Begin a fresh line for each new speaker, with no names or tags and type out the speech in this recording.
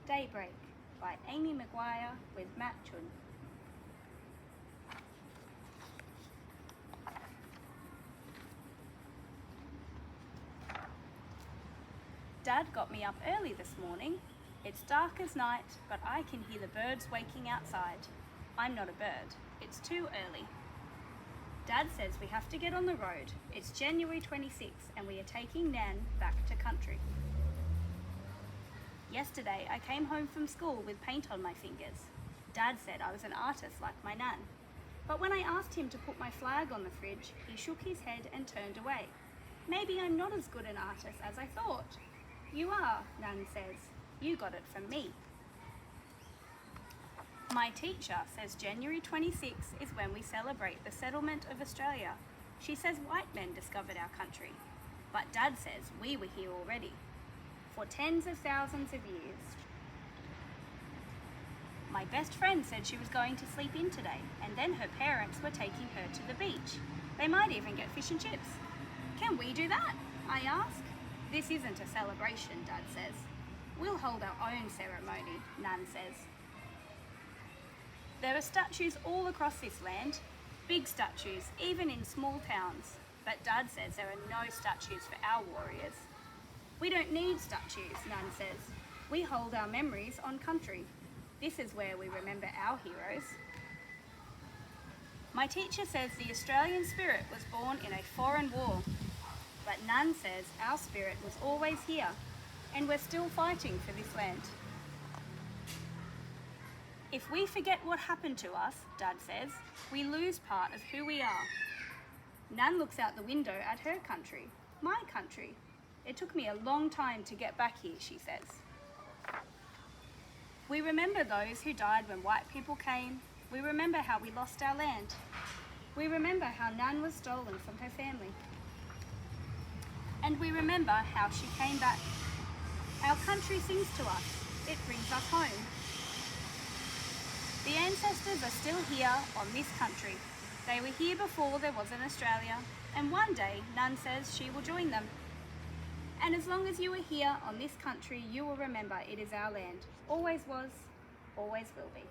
Daybreak by Amy McQuire with Matt Chun. Dad got me up early this morning. It's dark as night, but I can hear the birds waking outside. I'm not a bird. It's too early. Dad says we have to get on the road. It's January 26th and we are taking Nan back to country. Yesterday I came home from school with paint on my fingers. Dad said I was an artist like my Nan. But when I asked him to put my flag on the fridge, he shook his head and turned away. Maybe I'm not as good an artist as I thought. You are, Nan says. You got it from me. My teacher says January 26th is when we celebrate the settlement of Australia. She says white men discovered our country. But Dad says we were here already, for tens of thousands of years. My best friend said she was going to sleep in today, and then her parents were taking her to the beach. They might even get fish and chips. Can we do that? I ask. This isn't a celebration, Dad says. We'll hold our own ceremony, Nan says. There are statues all across this land, big statues, even in small towns. But Dad says there are no statues for our warriors. We don't need statues, Nan says. We hold our memories on country. This is where we remember our heroes. My teacher says the Australian spirit was born in a foreign war. But Nan says our spirit was always here, and we're still fighting for this land. If we forget what happened to us, Dad says, we lose part of who we are. Nan looks out the window at her country, my country. It took me a long time to get back here, she says. We remember those who died when white people came. We remember how we lost our land. We remember how Nan was stolen from her family. And we remember how she came back. Our country sings to us. It brings us home. The ancestors are still here on this country. They were here before there was an Australia, and one day Nan says she will join them. And as long as you are here on this country, you will remember it is our land. Always was, always will be.